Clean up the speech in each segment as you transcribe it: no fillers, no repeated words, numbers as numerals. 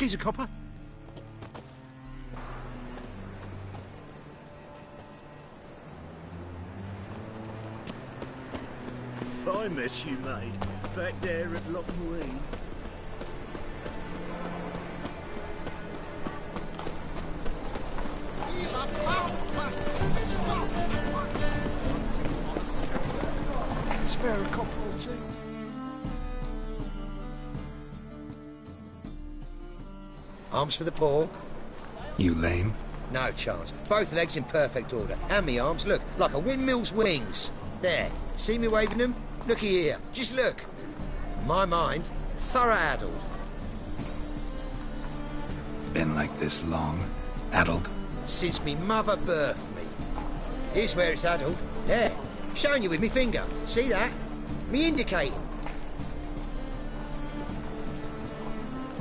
Geezer copper. Fine mess you made, back there at Loch Marine. Spare a copper or two. Arms for the poor. You lame? No chance. Both legs in perfect order. And me arms, look, like a windmill's wings. There. See me waving them? Looky here. Just look. My mind, thorough addled. Been like this long? Addled? Since me mother birthed me. Here's where it's addled. There. Showing you with me finger. See that? Me indicating.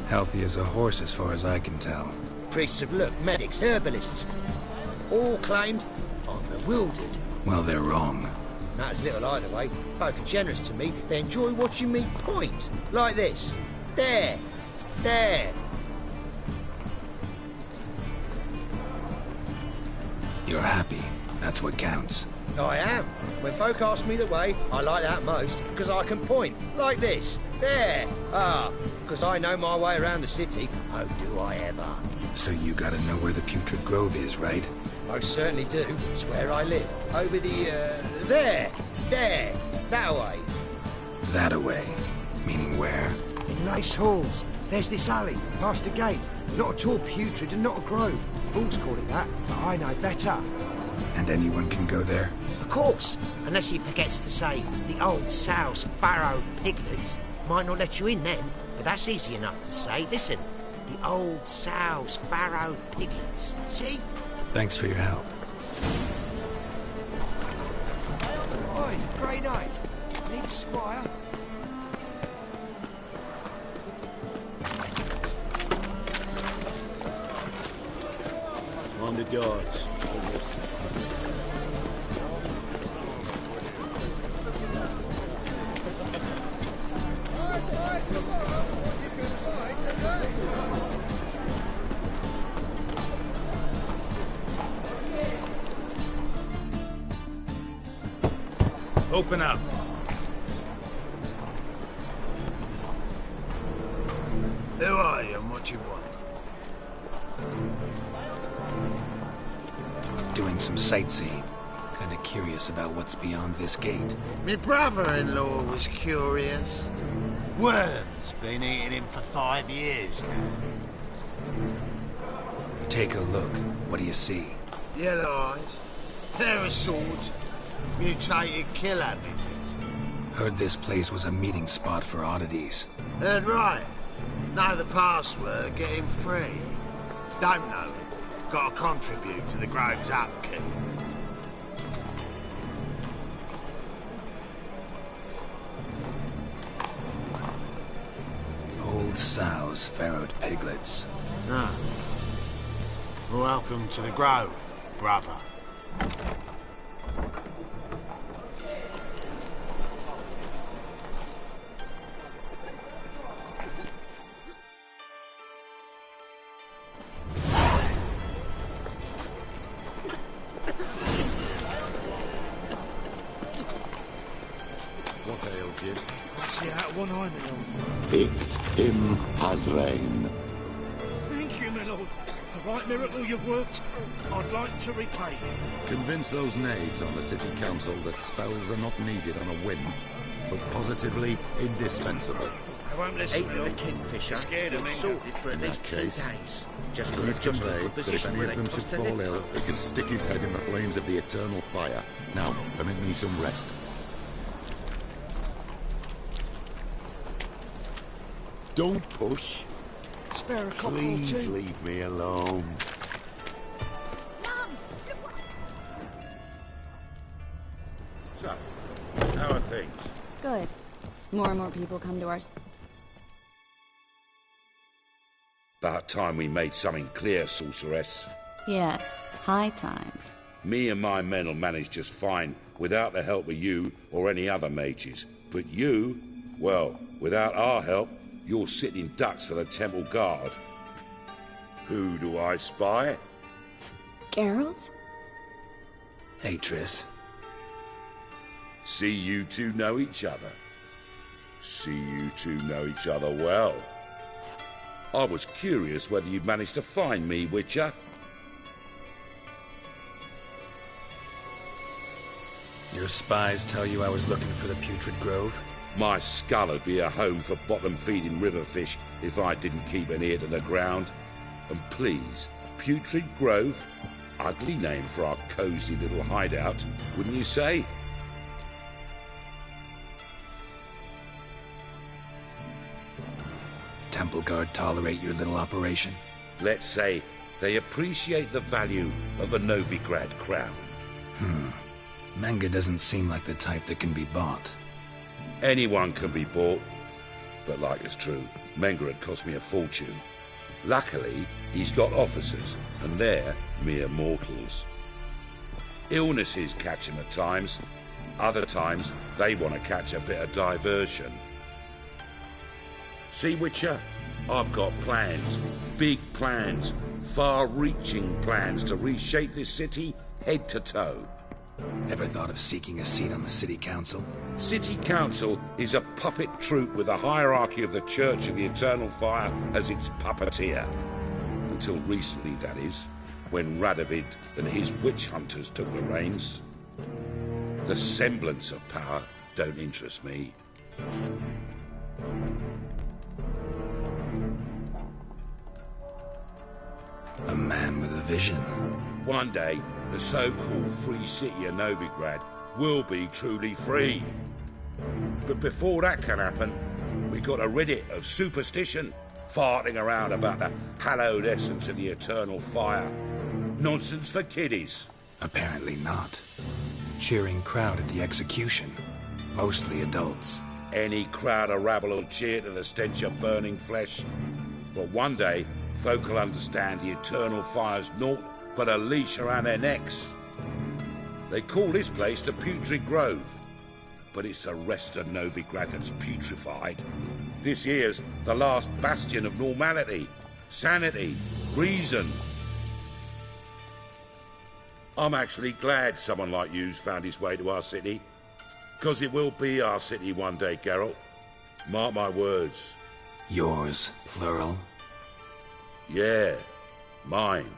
Healthy as a horse as far as I can tell. Priests of look, medics, herbalists. All claimed I'm bewildered. Well, they're wrong. Matters little either way. Folk are generous to me. They enjoy watching me point. Like this. There. There. You're happy. That's what counts. I am. When folk ask me the way, I like that most, because I can point. Like this. There. Ah, because I know my way around the city. Oh, do I ever. So you gotta know where the Putrid Grove is, right? Most certainly do. It's where I live. Over the, there. There. That way. That away. Meaning where? In Lace Halls. There's this alley, past a gate. Not at all putrid and not a grove. Fools call it that, but I know better. And anyone can go there? Of course. Unless he forgets to say the old sow's farrowed piglets. Might not let you in then, but that's easy enough to say. Listen. The old sow's farrowed piglets. See? Thanks for your help. Oi, grey night. Need a squire? On the guards. Open up. Who are you and what you want? Doing some sightseeing. Kinda curious about what's beyond this gate. My brother-in-law was curious. Worm's been eating him for 5 years now. Take a look. What do you see? Yellow eyes, pair of swords, mutated killer methods. Heard this place was a meeting spot for oddities. Heard right. Know the password, get him free. Don't know it. Gotta contribute to the Grove's upkeep. Old sows, farrowed piglets. Ah. Welcome to the Grove, brother. What ails you? What's the out one eye, my lord? Picked him as rain. Thank you, my lord. The right miracle you've worked. I'd like to repay you. Convince those knaves on the city council that spells are not needed on a whim, but positively indispensable. I won't listen, my Ain't a lord. kingfisher. Scared of It's me. sorted for at In least that 2 case, days. Just Please got just a convey good that if position any where of they them should toss their fall left ill, foot. he can stick his head in the flames of the eternal fire. Now, permit me some rest. Don't push. Spare a copper or Please two. leave me alone. So, how are things? Good. More and more people come to our... About time we made something clear, sorceress. Yes, high time. Me and my men'll manage just fine without the help of you or any other mages. But you, well, without our help, you're sitting ducks for the temple guard. Who do I spy? Geralt? Hey, Triss. See you two know each other. See you two know each other well. I was curious whether you'd managed to find me, Witcher. Your spies tell you I was looking for the Putrid Grove? My skull would be a home for bottom-feeding river fish if I didn't keep an ear to the ground. And please, Putrid Grove? Ugly name for our cosy little hideout, wouldn't you say? Temple Guard tolerate your little operation? Let's say they appreciate the value of a Novigrad crown. Menge doesn't seem like the type that can be bought. Anyone can be bought. But like it's true, Menger had cost me a fortune. Luckily, he's got officers, and they're mere mortals. Illnesses catch him at times. Other times, they want to catch a bit of diversion. See, Witcher? I've got plans. Big plans. Far-reaching plans to reshape this city head to toe. Ever thought of seeking a seat on the City Council? City Council is a puppet troupe with a hierarchy of the Church of the Eternal Fire as its puppeteer. Until recently, that is, when Radovid and his witch hunters took the reins. The semblance of power don't interest me. A man with a vision. One day, the so-called free city of Novigrad will be truly free. But before that can happen, we got to rid it of superstition, farting around about the hallowed essence of the eternal fire. Nonsense for kiddies. Apparently not. Cheering crowd at the execution. Mostly adults. Any crowd of rabble will cheer to the stench of burning flesh. But one day, folk will understand the eternal fire's naught but a leash around their necks. They call this place the Putrid Grove, but it's the rest of Novigrad that's putrefied. This here's the last bastion of normality, sanity, reason. I'm actually glad someone like you's found his way to our city, because it will be our city one day, Geralt. Mark my words. Yours, plural? Yeah, mine.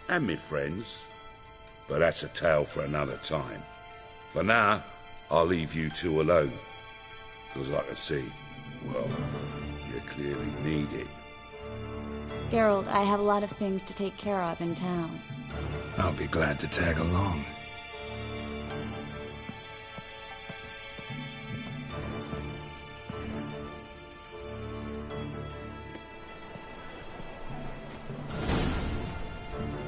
And me friends. But that's a tale for another time. For now, I'll leave you two alone. Because I can see, well, you clearly need it. Geralt, I have a lot of things to take care of in town. I'll be glad to tag along.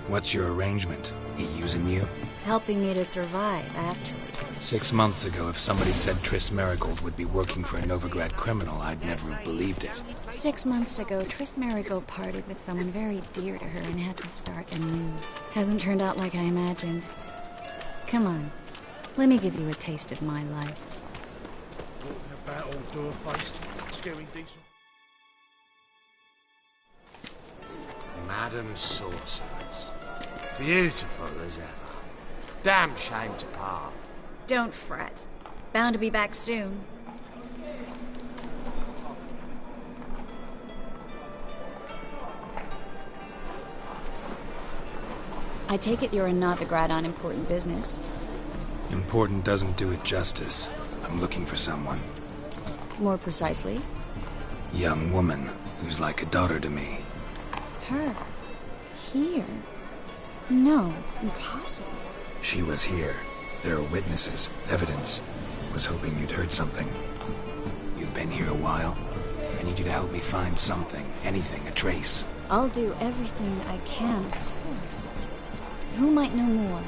What's your arrangement? He using you? Helping me to survive, actually. 6 months ago, if somebody said Triss Merigold would be working for a Novigrad criminal, I'd never have believed it. 6 months ago, Triss Merigold parted with someone very dear to her and had to start anew. Hasn't turned out like I imagined. Come on, let me give you a taste of my life. Walking about all door-faced, scaring decent. Madam Sorceress. Beautiful as ever. Damn shame to part. Don't fret. Bound to be back soon. I take it you're in Novigrad on important business. Important doesn't do it justice. I'm looking for someone. More precisely? Young woman who's like a daughter to me. Her? Here? No, impossible. She was here. There are witnesses, evidence. Was hoping you'd heard something. You've been here a while. I need you to help me find something, anything, a trace. I'll do everything I can, of course. Who might know more?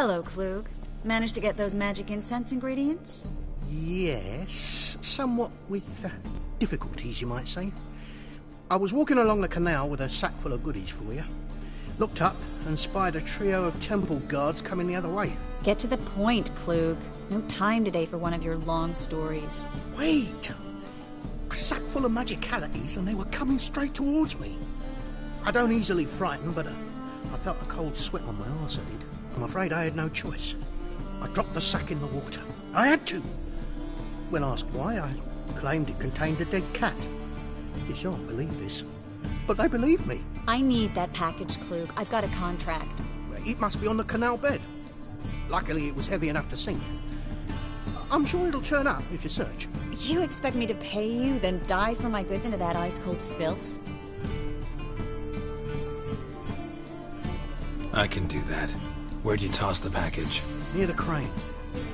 Hello, Klug. Managed to get those magic incense ingredients? Yes, somewhat with difficulties, you might say. I was walking along the canal with a sack full of goodies for you. Looked up and spied a trio of temple guards coming the other way. Get to the point, Klug. No time today for one of your long stories. Wait! A sack full of magicalities and they were coming straight towards me. I don't easily frighten, but I felt a cold sweat on my arse, I did. I'm afraid I had no choice. I dropped the sack in the water. I had to. When asked why, I claimed it contained a dead cat. You shan't believe this, but they believed me. I need that package, Klug. I've got a contract. It must be on the canal bed. Luckily, it was heavy enough to sink. I'm sure it'll turn up if you search. You expect me to pay you, then dive for my goods into that ice-cold filth? I can do that. Where'd you toss the package? Near the crane.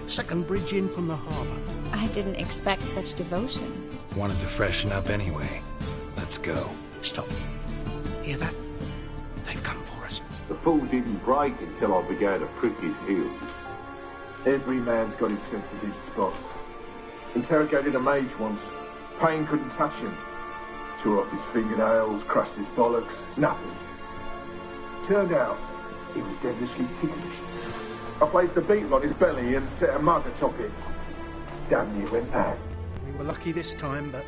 Second bridge in from the harbour. I didn't expect such devotion. Wanted to freshen up anyway. Let's go. Stop. Hear that? They've come for us. The fool didn't break until I began to prick his heels. Every man's got his sensitive spots. Interrogated a mage once. Pain couldn't touch him. Tore off his fingernails, crushed his bollocks, nothing. Turned out, he was devilishly ticklish. I placed a beetle on his belly and set a mug atop it. Damn near went mad. We were lucky this time, but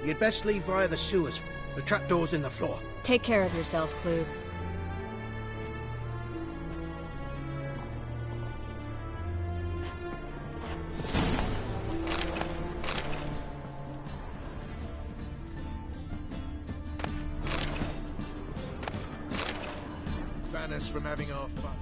you'd best leave via the sewers. The trapdoor's in the floor. Take care of yourself, Klug. Ban us from having our fun.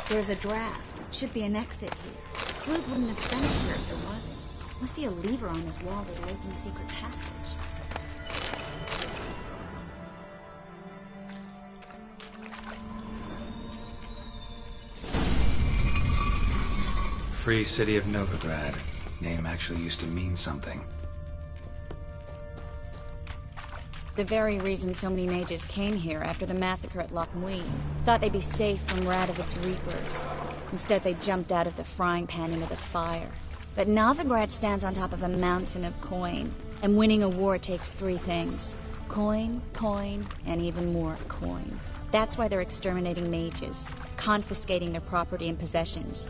There's a draft. Should be an exit here. Klug wouldn't have sent us here if there wasn't. Must be a lever on this wall that'll open the secret passage. Free City of Novigrad. Name actually used to mean something. The very reason so many mages came here after the massacre at Loch Muir. Thought they'd be safe from Radovic's reapers. Instead, they jumped out of the frying pan into the fire. But Novigrad stands on top of a mountain of coin. And winning a war takes three things. Coin, coin, and even more coin. That's why they're exterminating mages, confiscating their property and possessions.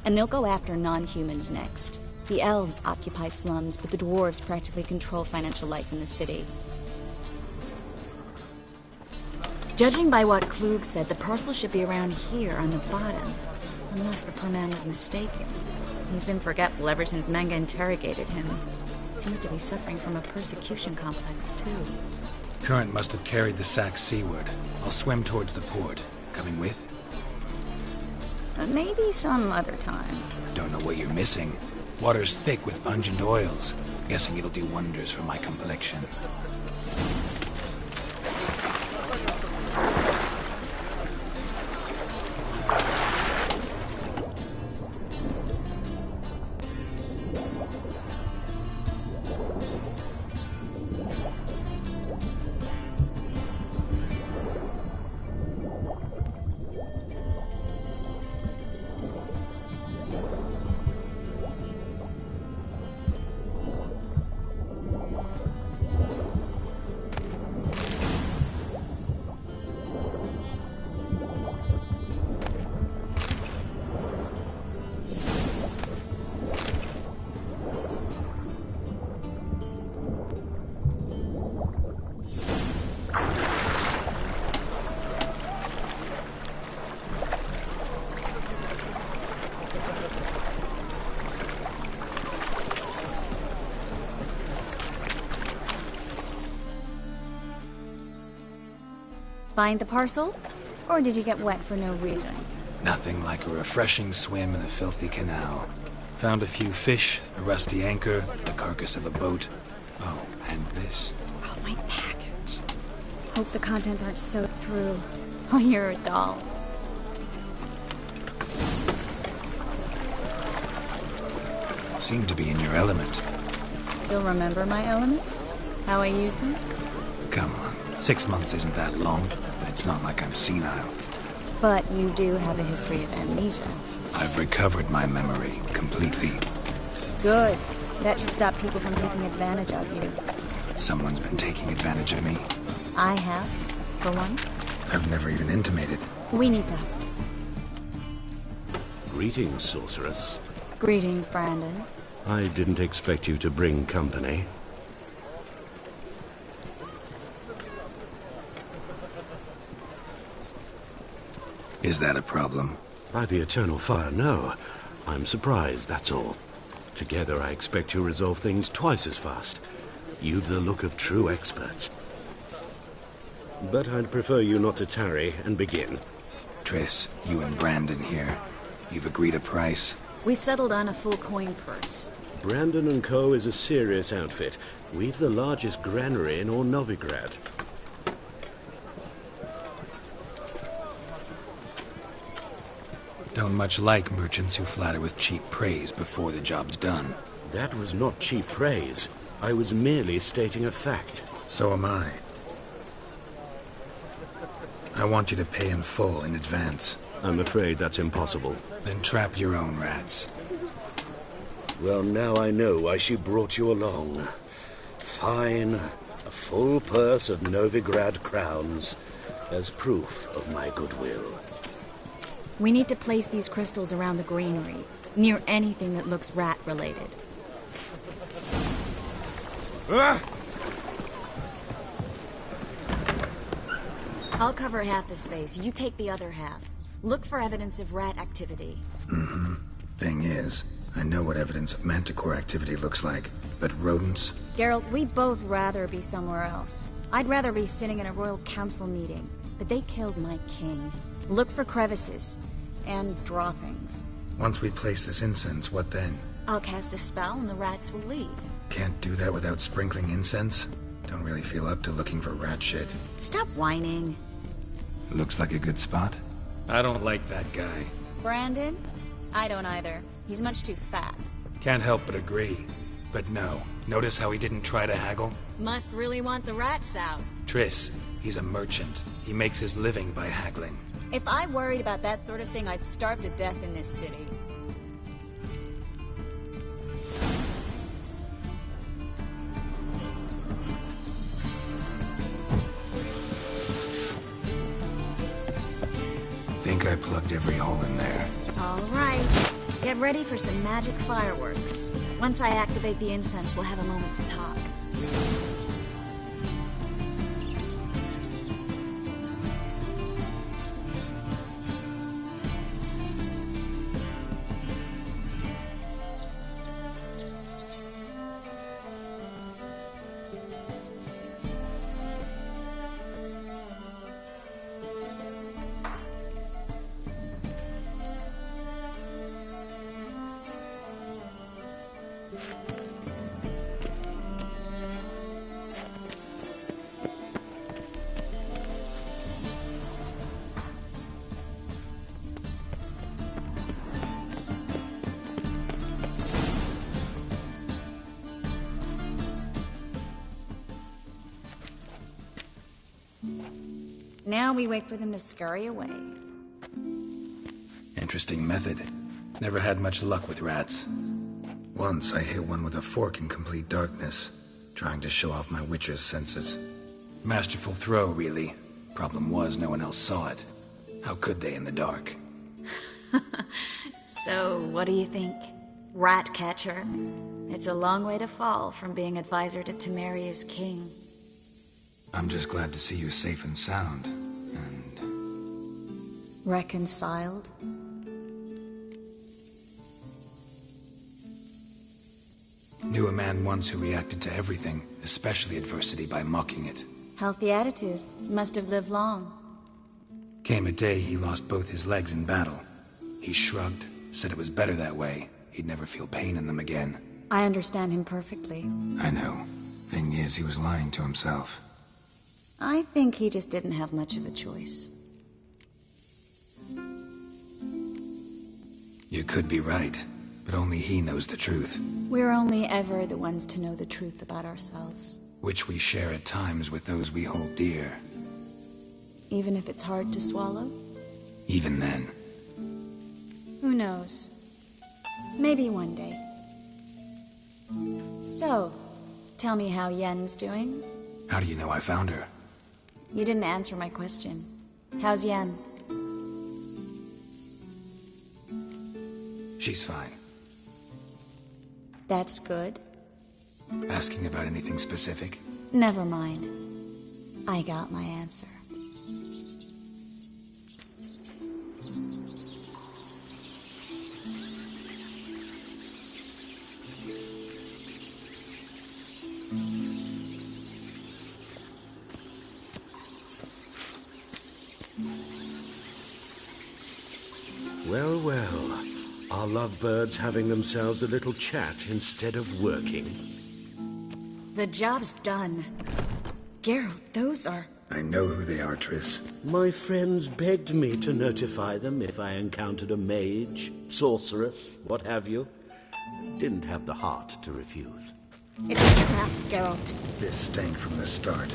And they'll go after non-humans next. The elves occupy slums, but the dwarves practically control financial life in the city. Judging by what Klug said, the parcel should be around here on the bottom. Unless the poor man was mistaken. He's been forgetful ever since Menge interrogated him. Seems to be suffering from a persecution complex, too. Current must have carried the sack seaward. I'll swim towards the port. Coming with? Maybe some other time. Don't know what you're missing. Water's thick with pungent oils. Guessing it'll do wonders for my complexion. Find the parcel? Or did you get wet for no reason? Nothing like a refreshing swim in a filthy canal. Found a few fish, a rusty anchor, the carcass of a boat. Oh, and this. Oh, my package. Hope the contents aren't soaked through. Oh, you're a doll. Seem to be in your element. Still remember my elements? How I use them? Come on. 6 months isn't that long. It's not like I'm senile. But you do have a history of amnesia. I've recovered my memory completely. Good. That should stop people from taking advantage of you. Someone's been taking advantage of me. I have, for one. I've never even intimated. We need to... Greetings, sorceress. Greetings, Brandon. I didn't expect you to bring company. Is that a problem? By the eternal fire, no. I'm surprised, that's all. Together, I expect you resolve things twice as fast. You've the look of true experts. But I'd prefer you not to tarry and begin. Triss, you and Brandon here. You've agreed a price? We settled on a full coin purse. Brandon & Co. is a serious outfit. We've the largest granary in all Novigrad. Don't much like merchants who flatter with cheap praise before the job's done. That was not cheap praise. I was merely stating a fact. So am I. I want you to pay in full in advance. I'm afraid that's impossible. Then trap your own rats. Well, now I know why she brought you along. Fine. A full purse of Novigrad crowns as proof of my goodwill. We need to place these crystals around the greenery, near anything that looks rat-related. I'll cover half the space, you take the other half. Look for evidence of rat activity. Mm-hmm. Thing is, I know what evidence of manticore activity looks like, but rodents? Geralt, we'd both rather be somewhere else. I'd rather be sitting in a royal council meeting, but they killed my king. Look for crevices and droppings. Once we place this incense, what then? I'll cast a spell and the rats will leave. Can't do that without sprinkling incense? Don't really feel up to looking for rat shit. Stop whining. Looks like a good spot. I don't like that guy. Brandon? I don't either. He's much too fat. Can't help but agree. But no. Notice how he didn't try to haggle? Must really want the rats out. Triss, he's a merchant. He makes his living by haggling. If I worried about that sort of thing, I'd starve to death in this city. Think I plugged every hole in there. All right. Get ready for some magic fireworks. Once I activate the incense, we'll have a moment to talk. Now we wait for them to scurry away. Interesting method. Never had much luck with rats. Once I hit one with a fork in complete darkness, trying to show off my witcher's senses. Masterful throw, really. Problem was, no one else saw it. How could they in the dark? So, what do you think? Rat catcher? It's a long way to fall from being advisor to Temeria's king. I'm just glad to see you safe and sound, and... Reconciled? Knew a man once who reacted to everything, especially adversity, by mocking it. Healthy attitude. Must have lived long. Came a day he lost both his legs in battle. He shrugged, said it was better that way. He'd never feel pain in them again. I understand him perfectly. I know. Thing is, he was lying to himself. I think he just didn't have much of a choice. You could be right, but only he knows the truth. We're only ever the ones to know the truth about ourselves. Which we share at times with those we hold dear. Even if it's hard to swallow? Even then. Who knows? Maybe one day. So, tell me how Yen's doing? How do you know I found her? You didn't answer my question. How's Yen? She's fine. That's good. Asking about anything specific? Never mind. I got my answer. Well, well. Are lovebirds having themselves a little chat instead of working? The job's done. Geralt, those are... I know who they are, Triss. My friends begged me to notify them if I encountered a mage, sorceress, what have you. Didn't have the heart to refuse. It's a trap, Geralt. This stank from the start.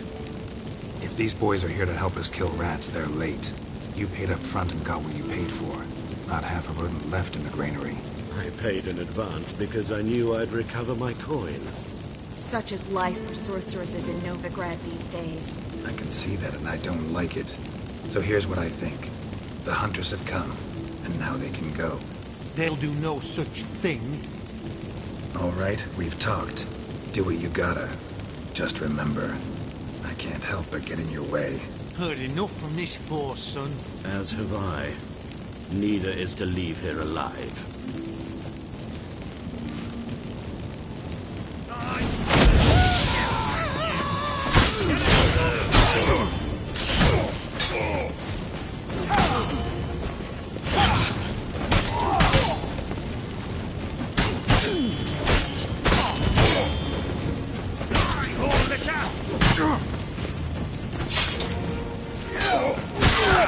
If these boys are here to help us kill rats, they're late. You paid up front and got what you paid for. Not half a rodent left in the granary. I paid in advance because I knew I'd recover my coin. Such is life for sorceresses in Novigrad these days. I can see that and I don't like it. So here's what I think. The hunters have come, and now they can go. They'll do no such thing. All right, we've talked. Do what you gotta. Just remember, I can't help but get in your way. Heard enough from this force, son. As have I. Neither is to leave here alive.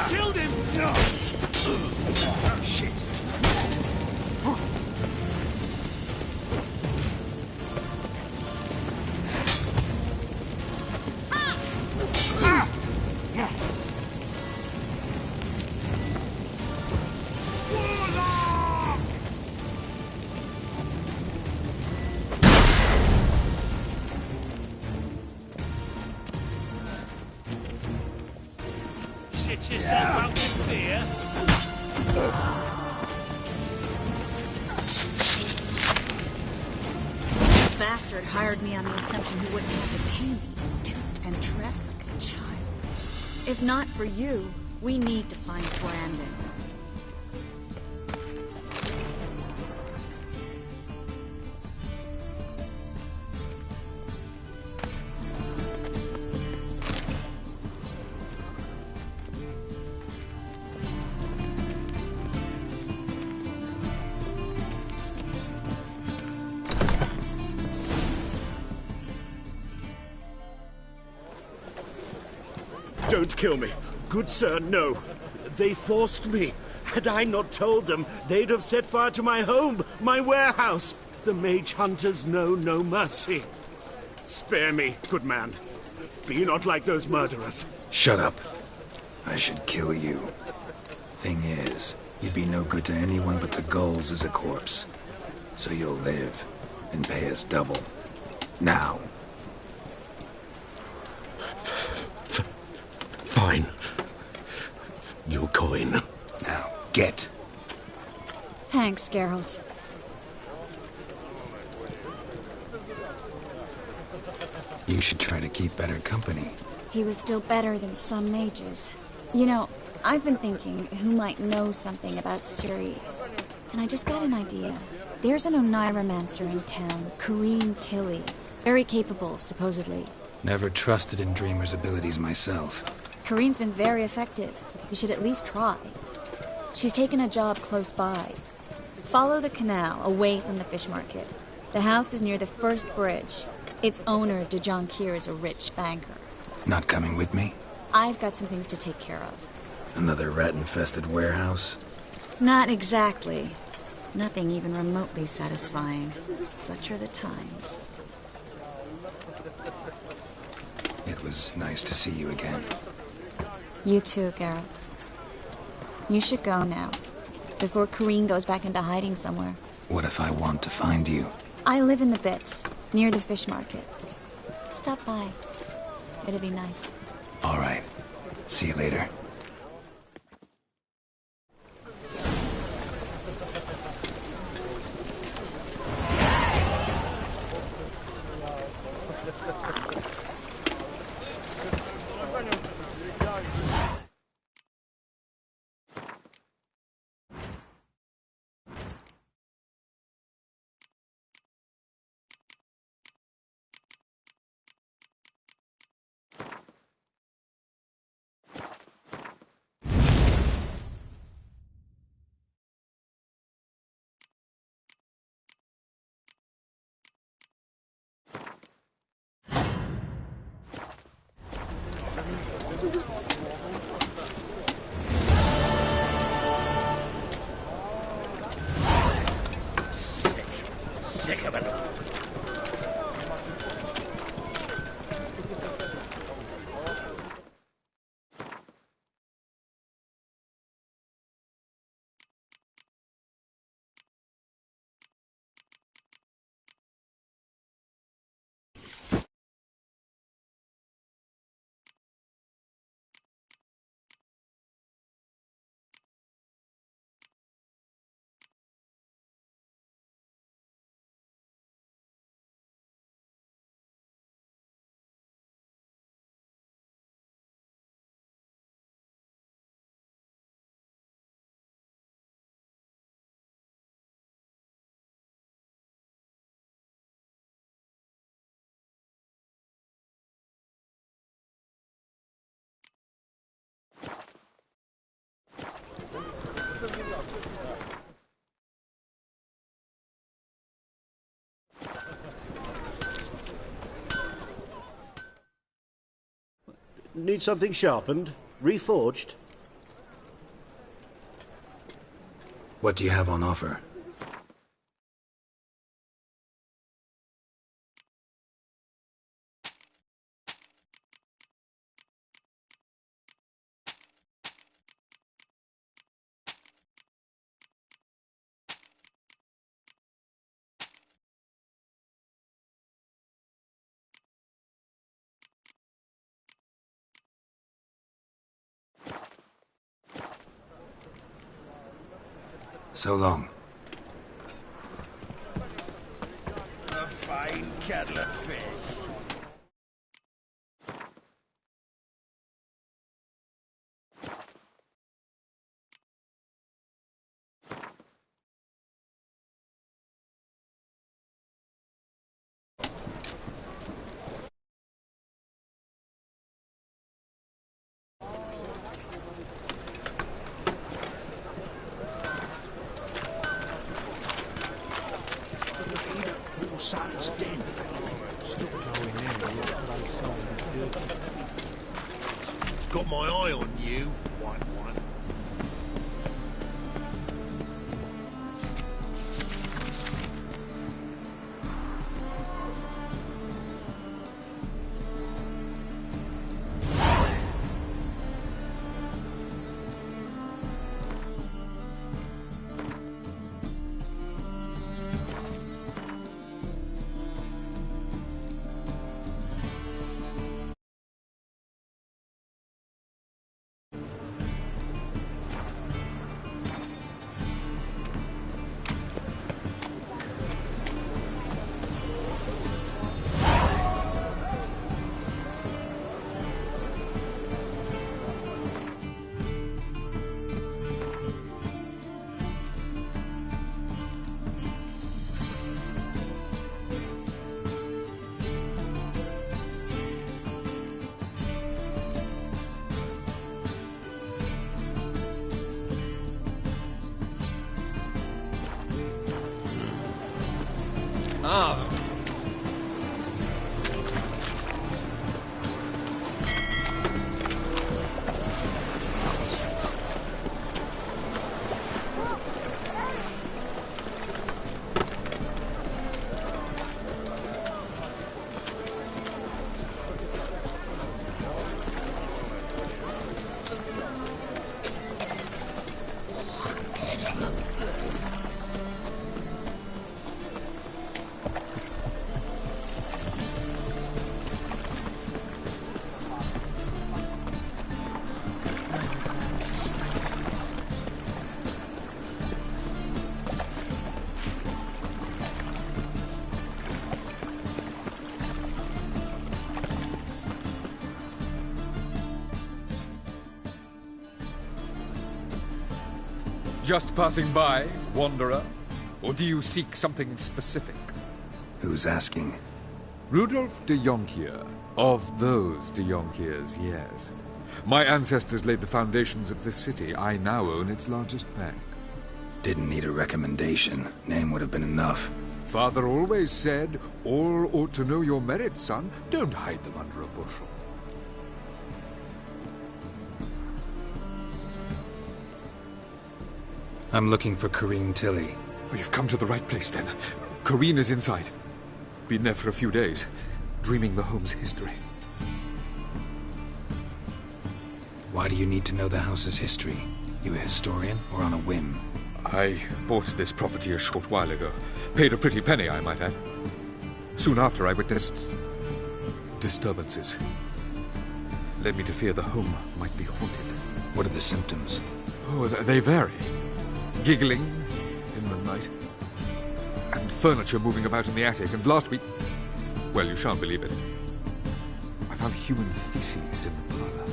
Killed him! Shit! Shit yourself out in fear. The bastard hired me on the assumption he wouldn't have to pay me, duped and trapped like a child. If not for you, we need to find Brandon. Don't kill me. Good sir, no. They forced me. Had I not told them, they'd have set fire to my home, my warehouse. The mage hunters know no mercy. Spare me, good man. Be not like those murderers. Shut up. I should kill you. Thing is, you'd be no good to anyone but the gulls as a corpse. So you'll live, and pay us double. Now. Fine. Your coin. Now, get. Thanks, Geralt. You should try to keep better company. He was still better than some mages. You know, I've been thinking who might know something about Ciri. And I just got an idea. There's an Oneiromancer in town, Corrine Tilly. Very capable, supposedly. Never trusted in Dreamer's abilities myself. Corrine's been very effective. You should at least try. She's taken a job close by. Follow the canal, away from the fish market. The house is near the first bridge. Its owner, de Jonquier, is a rich banker. Not coming with me? I've got some things to take care of. Another rat-infested warehouse? Not exactly. Nothing even remotely satisfying. Such are the times. It was nice to see you again. You too, Geralt. You should go now, before Corrine goes back into hiding somewhere. What if I want to find you? I live in the Bits, near the fish market. Stop by. It'd be nice. All right. See you later. Sick of it. Need something sharpened? Reforged? What do you have on offer? So long. A fine kettle of fish. Simon's den. Stop going in. You'll play something dirty. Got my eye on you, one. Ah. Just passing by, wanderer? Or do you seek something specific? Who's asking? Rudolf de Jonkier. Of those de Jonkiers, yes. My ancestors laid the foundations of this city. I now own its largest bank. Didn't need a recommendation. Name would have been enough. Father always said, all ought to know your merits, son. Don't hide them under a bushel. I'm looking for Corrine Tilly. Oh, you've come to the right place, then. Corrine is inside. Been there for a few days, dreaming the home's history. Why do you need to know the house's history? You a historian, or on a whim? I bought this property a short while ago. Paid a pretty penny, I might add. Soon after, I witnessed disturbances. Led me to fear the home might be haunted. What are the symptoms? Oh, they vary. Giggling in the night. And furniture moving about in the attic. And last week... well, you shan't believe it. I found human feces in the parlor.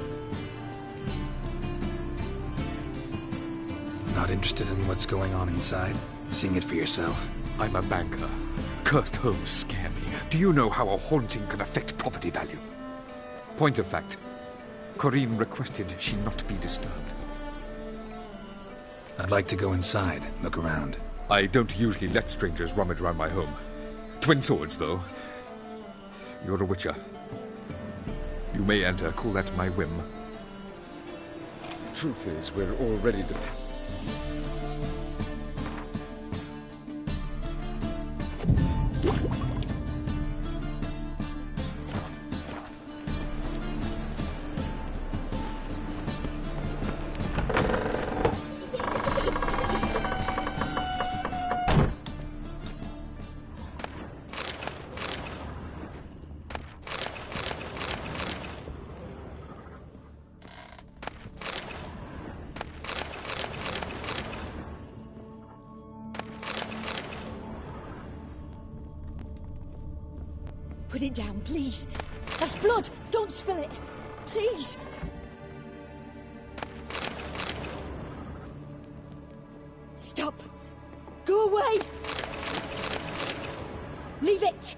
Not interested in what's going on inside? Seeing it for yourself? I'm a banker. Cursed homes scare me. Do you know how a haunting can affect property value? Point of fact, Corrine requested she not be disturbed. I'd like to go inside, look around. I don't usually let strangers rummage around my home. Twin swords, though. You're a witcher. You may enter, call that my whim. Truth is, we're already Put it down, please. That's blood. Don't spill it. Please. Stop. Go away. Leave it.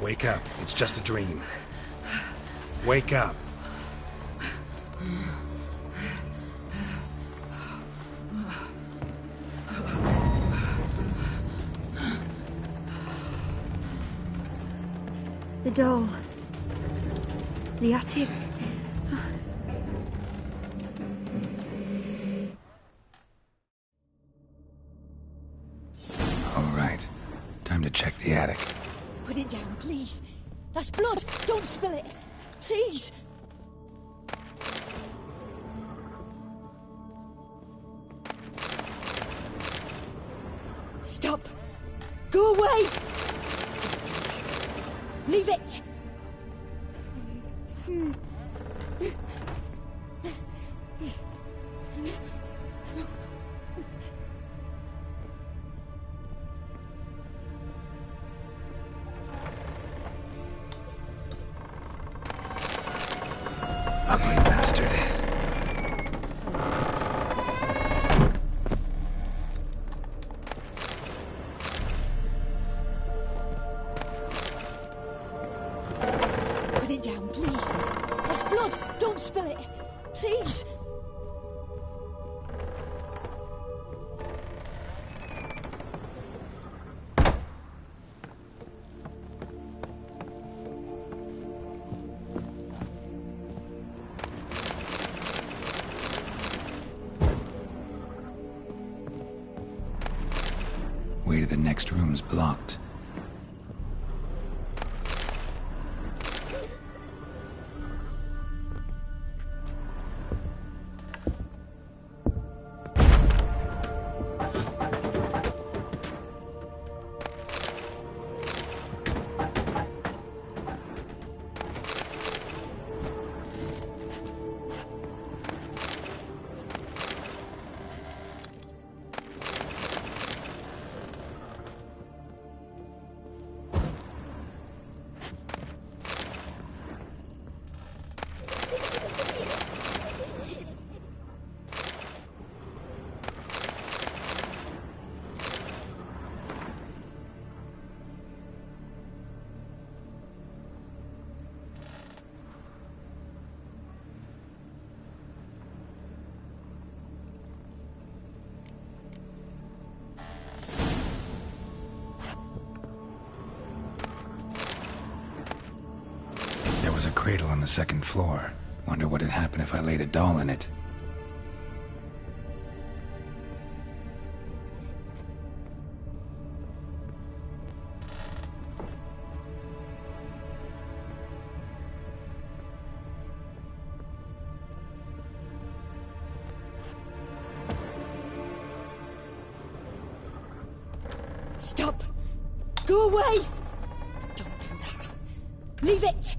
Wake up. It's just a dream. Wake up. The door. The attic. All right. Time to check the attic. Put it down, please. That's blood. Don't spill it. Please. Stop. Go away. Leave it. Don't spill it. Please. Way to the next room's blocked. There was a cradle on the second floor. Wonder what had happened if I laid a doll in it. Stop! Go away! Don't do that. Leave it!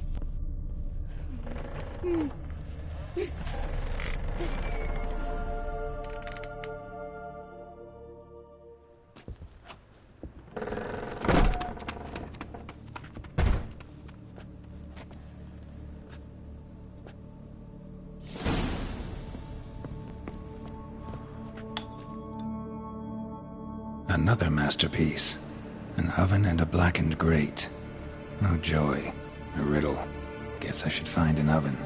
Another masterpiece. An oven and a blackened grate. Oh joy. A riddle. Guess I should find an oven.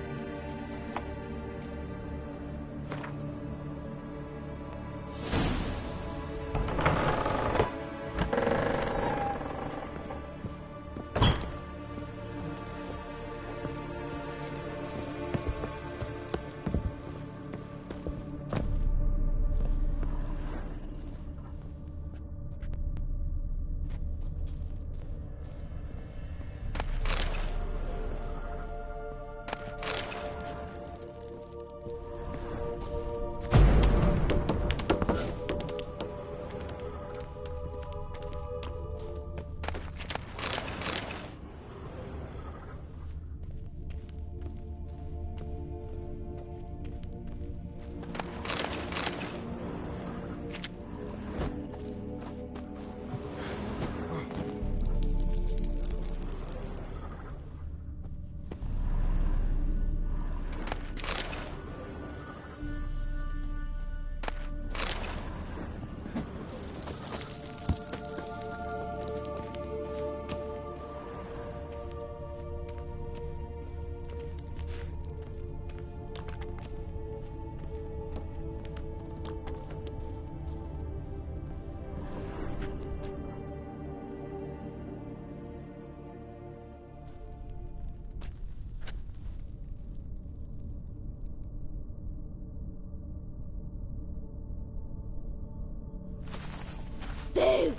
Boo!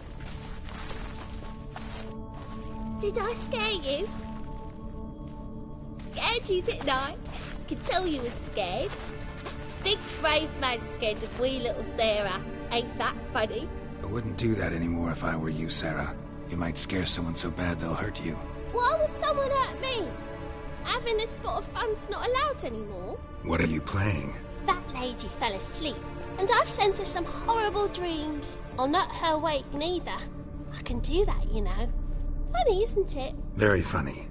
Did I scare you? Scared you, didn't I? Could tell you was scared. Big brave man scared of wee little Sarah. Ain't that funny? I wouldn't do that anymore if I were you, Sarah. You might scare someone so bad they'll hurt you. Why would someone hurt me? Having a spot of fun's not allowed anymore. What are you playing? That lady fell asleep, and I've sent her some horrible dreams. I'll not her wake neither. I can do that, you know. Funny, isn't it? Very funny.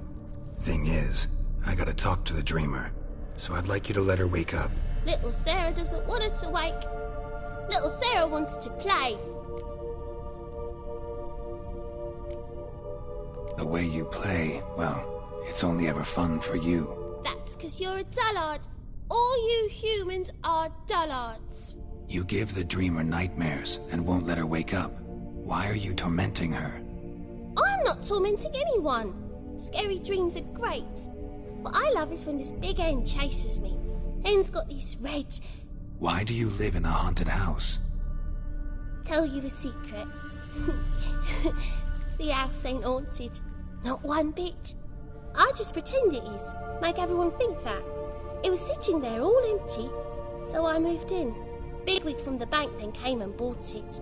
Thing is, I gotta talk to the dreamer, so I'd like you to let her wake up. Little Sarah doesn't want her to wake. Little Sarah wants to play. The way you play, well, it's only ever fun for you. That's 'cause you're a dullard. All you humans are dullards. You give the dreamer nightmares and won't let her wake up. Why are you tormenting her? I'm not tormenting anyone. Scary dreams are great. What I love is when this big hen chases me. Hen's got these red... Why do you live in a haunted house? Tell you a secret. The house ain't haunted. Not one bit. I just pretend it is. Make everyone think that. It was sitting there all empty, so I moved in. Bigwig from the bank then came and bought it.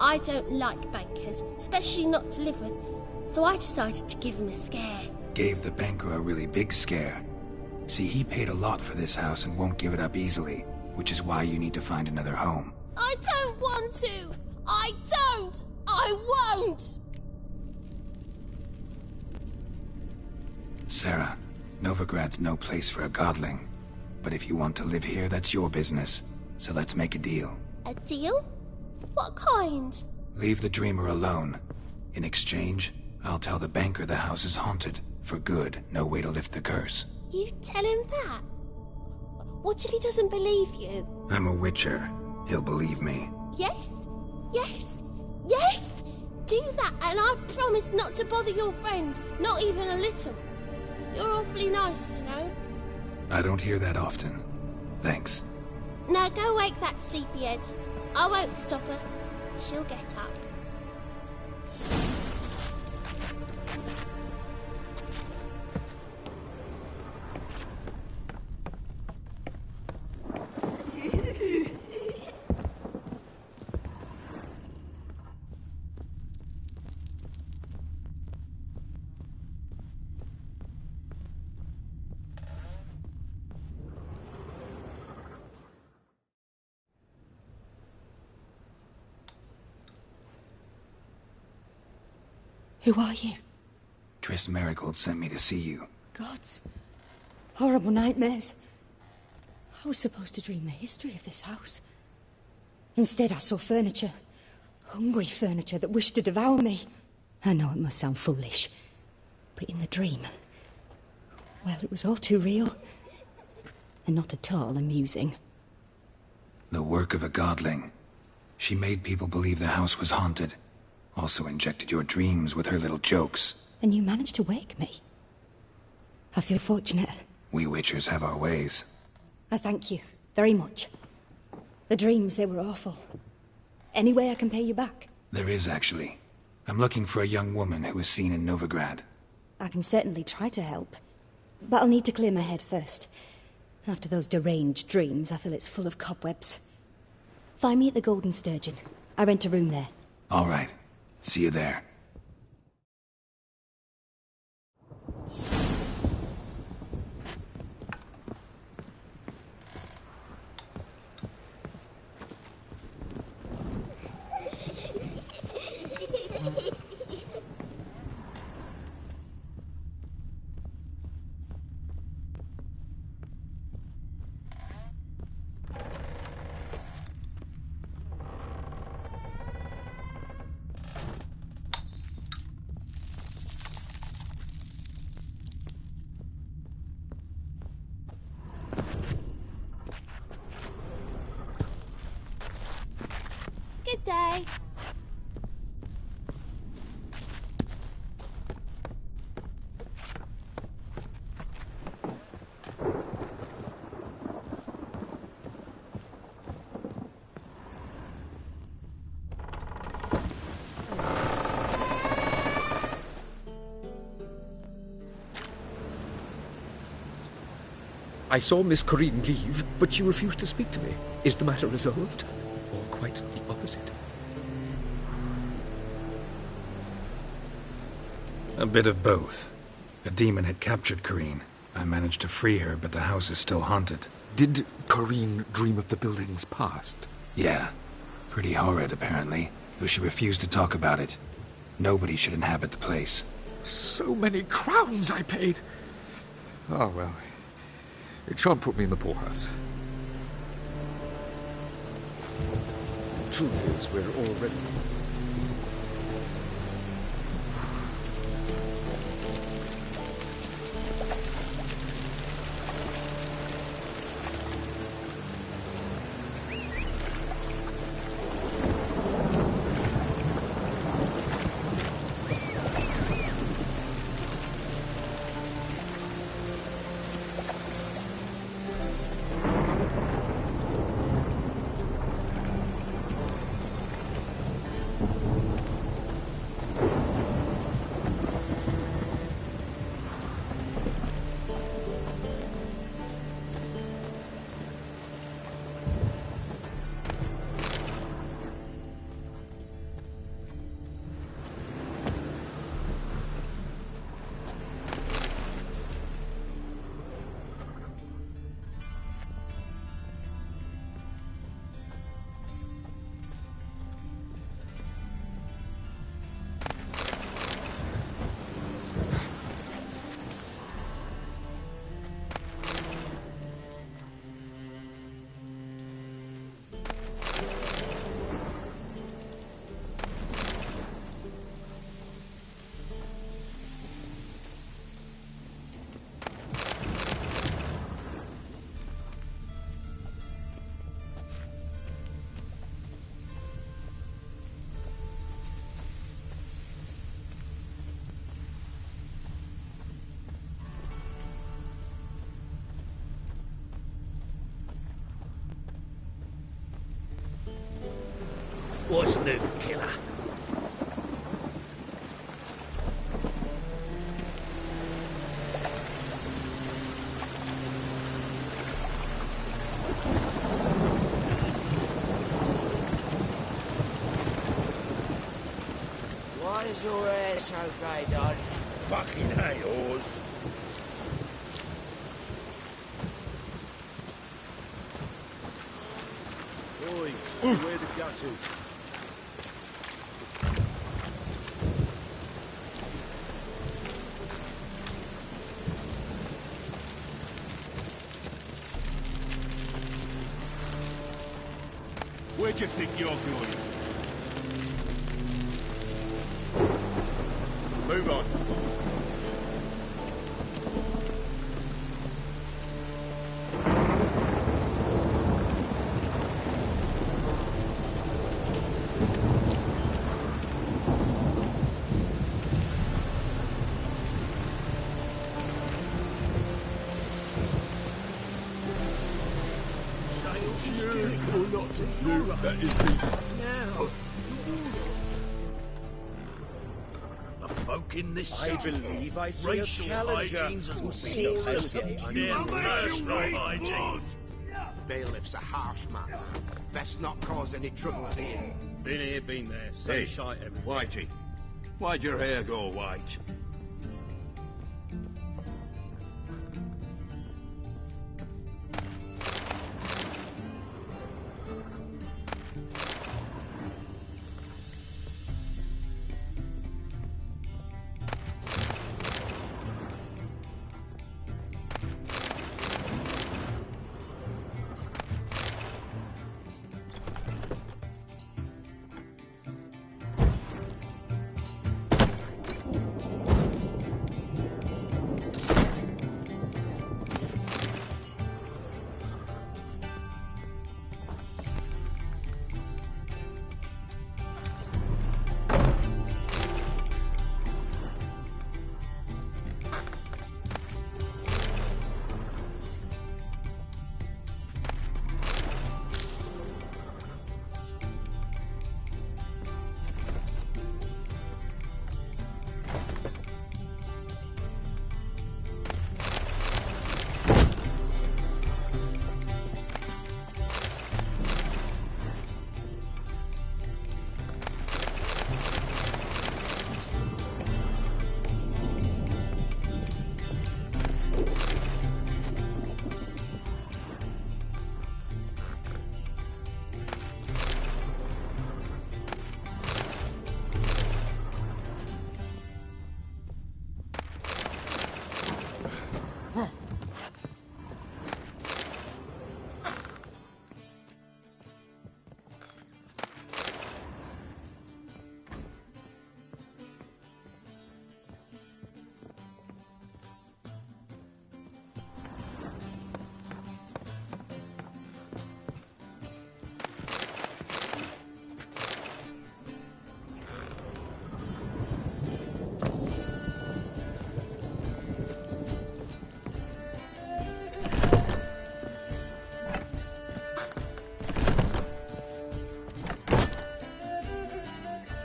I don't like bankers, especially not to live with, so I decided to give him a scare. Gave the banker a really big scare. See, he paid a lot for this house and won't give it up easily, which is why you need to find another home. I don't want to! I don't! I won't! Sarah, Novigrad's no place for a godling. But if you want to live here, that's your business. So let's make a deal. A deal? What kind? Leave the dreamer alone. In exchange, I'll tell the banker the house is haunted. For good, no way to lift the curse. You tell him that? What if he doesn't believe you? I'm a witcher. He'll believe me. Yes? Yes? Yes! Do that and I promise not to bother your friend. Not even a little. You're awfully nice, you know. I don't hear that often. Thanks. Now go wake that sleepyhead. I won't stop her. She'll get up. Who are you? Triss Merigold sent me to see you. Gods. Horrible nightmares. I was supposed to dream the history of this house. Instead, I saw furniture. Hungry furniture that wished to devour me. I know it must sound foolish, but in the dream, well, it was all too real. And not at all amusing. The work of a godling. She made people believe the house was haunted. Also injected your dreams with her little jokes. And you managed to wake me. I feel fortunate. We witchers have our ways. I thank you very much. The dreams, they were awful. Any way I can pay you back? There is, actually. I'm looking for a young woman who was seen in Novigrad. I can certainly try to help. But I'll need to clear my head first. After those deranged dreams, I feel it's full of cobwebs. Find me at the Golden Sturgeon. I rent a room there. All right. See you there. Good day. I saw Miss Corinne leave, but she refused to speak to me. Is the matter resolved? Or quite the opposite? A bit of both. A demon had captured Corinne. I managed to free her, but the house is still haunted. Did Corinne dream of the building's past? Yeah. Pretty horrid, apparently, though she refused to talk about it. Nobody should inhabit the place. So many crowns I paid! Ah, well. It shan't put me in the poorhouse. Truth is, we're already... What's new, killer? Why is your hair so grey, darling? Fucking hay, Oars. Oi, where the gutters? Where'd you think you're going? Move on. That is the... Now. The folk in this I city. believe I see a racial challenger. hygiene's as See, poor I as see. their personal hygiene. Bailiff's a harsh man. Best not cause any trouble at the inn. Been here, been there. Hey, Sunshine, everything. Whitey, why'd your hair go white?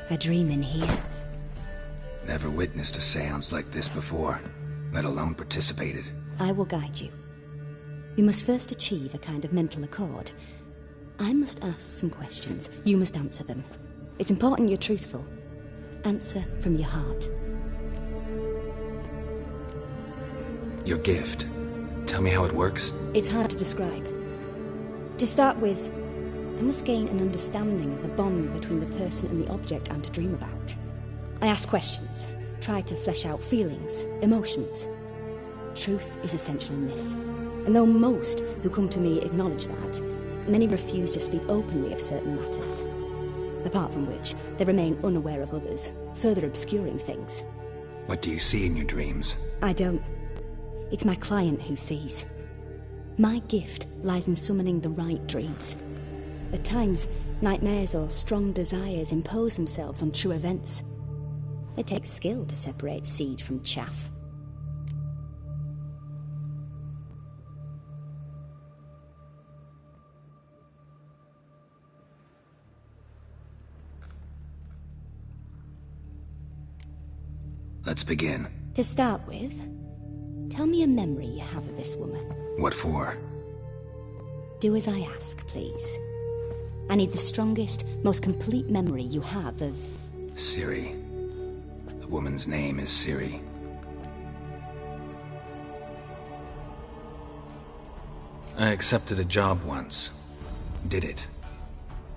A dream in here. Never witnessed a seance like this before, let alone participated. I will guide you. You must first achieve a kind of mental accord. I must ask some questions. You must answer them. It's important you're truthful. Answer from your heart. Your gift. Tell me how it works. It's hard to describe. To start with, I must gain an understanding of the bond between the person and the object I'm to dream about. I ask questions, try to flesh out feelings, emotions. Truth is essential in this. And though most who come to me acknowledge that, many refuse to speak openly of certain matters. Apart from which, they remain unaware of others, further obscuring things. What do you see in your dreams? I don't. It's my client who sees. My gift lies in summoning the right dreams. At times, nightmares or strong desires impose themselves on true events. It takes skill to separate seed from chaff. Let's begin. To start with, tell me a memory you have of this woman. What for? Do as I ask, please. I need the strongest, most complete memory you have of... Ciri. The woman's name is Ciri. I accepted a job once. Did it.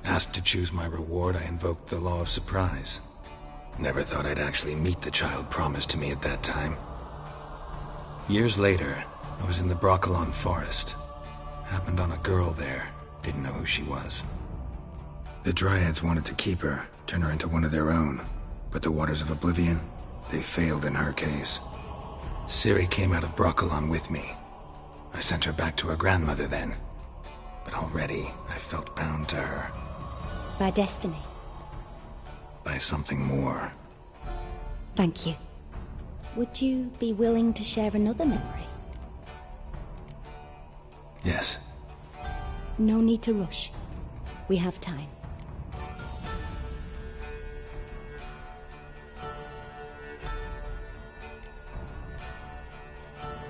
Asked to choose my reward, I invoked the law of surprise. Never thought I'd actually meet the child promised to me at that time. Years later, I was in the Brokilon Forest. Happened on a girl there. Didn't know who she was. The Dryads wanted to keep her, turn her into one of their own. But the Waters of Oblivion, they failed in her case. Ciri came out of Brokilon with me. I sent her back to her grandmother then. But already, I felt bound to her. By destiny. By something more. Thank you. Would you be willing to share another memory? Yes. No need to rush. We have time.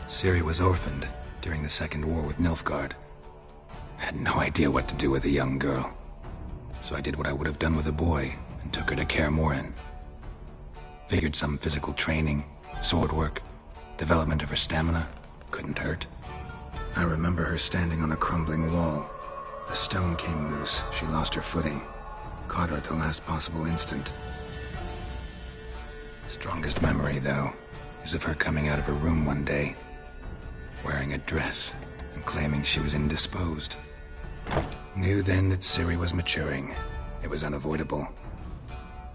Ciri was orphaned during the Second War with Nilfgaard. Had no idea what to do with a young girl. So I did what I would have done with a boy and took her to Kaer Morhen. Figured some physical training, sword work, development of her stamina couldn't hurt. I remember her standing on a crumbling wall. A stone came loose, she lost her footing. Caught her at the last possible instant. Strongest memory, though, is of her coming out of her room one day, wearing a dress and claiming she was indisposed. Knew then that Ciri was maturing. It was unavoidable.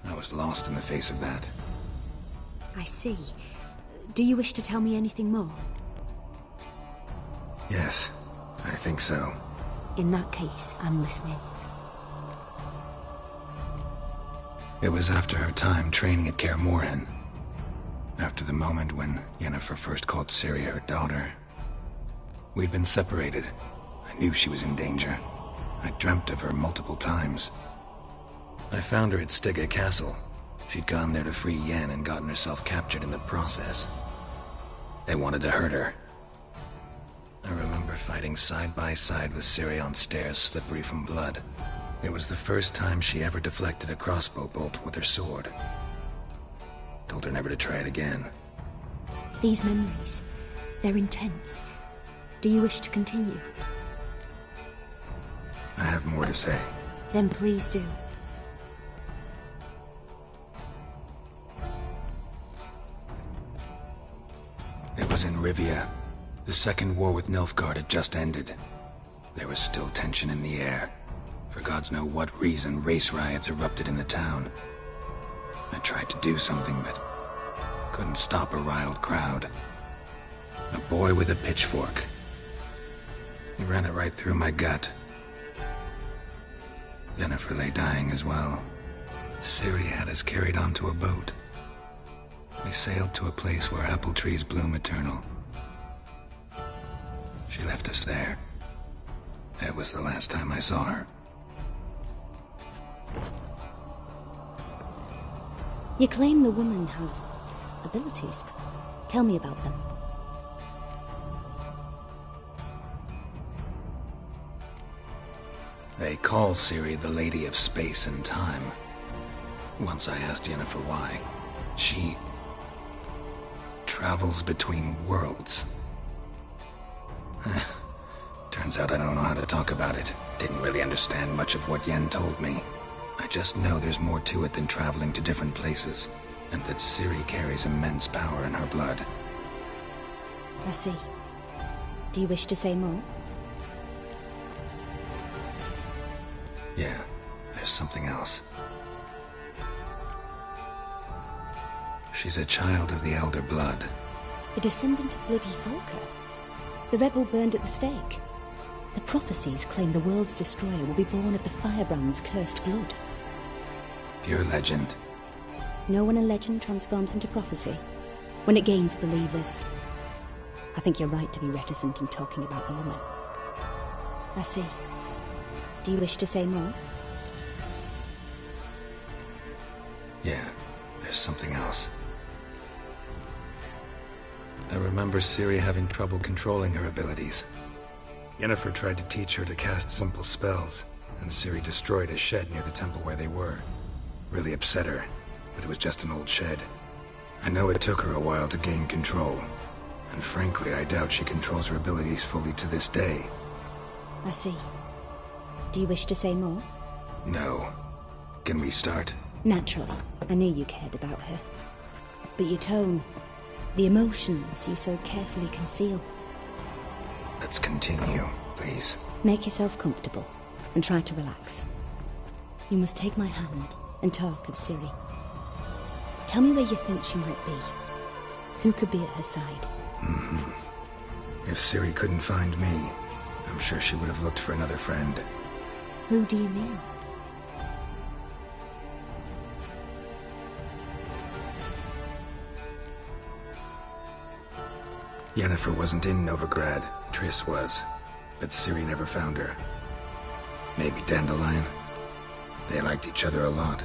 I was lost in the face of that. I see. Do you wish to tell me anything more? Yes, I think so. In that case, I'm listening. It was after her time training at Kaer Morhen. After the moment when Yennefer first called Ciri her daughter. We'd been separated. I knew she was in danger. I dreamt of her multiple times. I found her at Stygga Castle. She'd gone there to free Yen and gotten herself captured in the process. They wanted to hurt her. I remember fighting side by side with Ciri on stairs slippery from blood. It was the first time she ever deflected a crossbow bolt with her sword. Told her never to try it again. These memories, they're intense. Do you wish to continue? I have more to say. Then please do. It was in Rivia. The Second War with Nilfgaard had just ended. There was still tension in the air. For gods know what reason, race riots erupted in the town. I tried to do something, but couldn't stop a riled crowd. A boy with a pitchfork. He ran it right through my gut. Yennefer lay dying as well. Ciri had us carried onto a boat. We sailed to a place where apple trees bloom eternal. She left us there. That was the last time I saw her. You claim the woman has abilities. Tell me about them. They call Ciri the Lady of Space and Time. Once I asked Yennefer why. She travels between worlds. Turns out I don't know how to talk about it. Didn't really understand much of what Yen told me. I just know there's more to it than traveling to different places, and that Ciri carries immense power in her blood. I see. Do you wish to say more? Yeah, there's something else. She's a child of the Elder Blood. A descendant of bloody Volker. The rebel burned at the stake. The prophecies claim the world's destroyer will be born of the Firebrand's cursed blood. Pure legend. Know when a legend transforms into prophecy? When it gains believers. I think you're right to be reticent in talking about the woman. I see. Do you wish to say more? Yeah, there's something else. I remember Ciri having trouble controlling her abilities. Yennefer tried to teach her to cast simple spells, and Ciri destroyed a shed near the temple where they were. Really upset her, but it was just an old shed. I know it took her a while to gain control, and frankly, I doubt she controls her abilities fully to this day. I see. Do you wish to say more? No. Can we start? Naturally. I knew you cared about her. But your tone, the emotions you so carefully conceal. Let's continue, please. Make yourself comfortable, and try to relax. You must take my hand and talk of Ciri. Tell me where you think she might be. Who could be at her side? If Ciri couldn't find me, I'm sure she would have looked for another friend. Who do you mean? Yennefer wasn't in Novigrad. Triss was. But Ciri never found her. Maybe Dandelion? They liked each other a lot.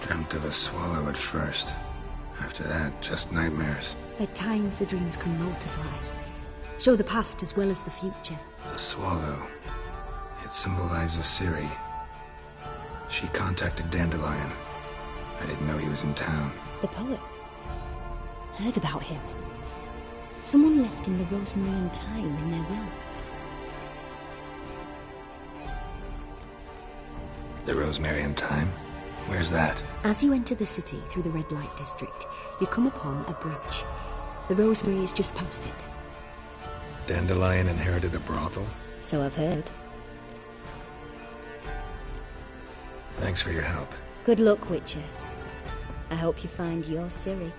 Dreamt of a swallow at first. After that, just nightmares. At times the dreams can multiply. Show the past as well as the future. The swallow. It symbolizes Ciri. She contacted Dandelion. I didn't know he was in town. The poet. Heard about him. Someone left him the Rosemary and Thyme in their will. The Rosemary and Thyme? Where's that? As you enter the city through the red light district, you come upon a bridge. The Rosemary is just past it. Dandelion inherited a brothel? So I've heard. Thanks for your help. Good luck, Witcher. I hope you find your Ciri.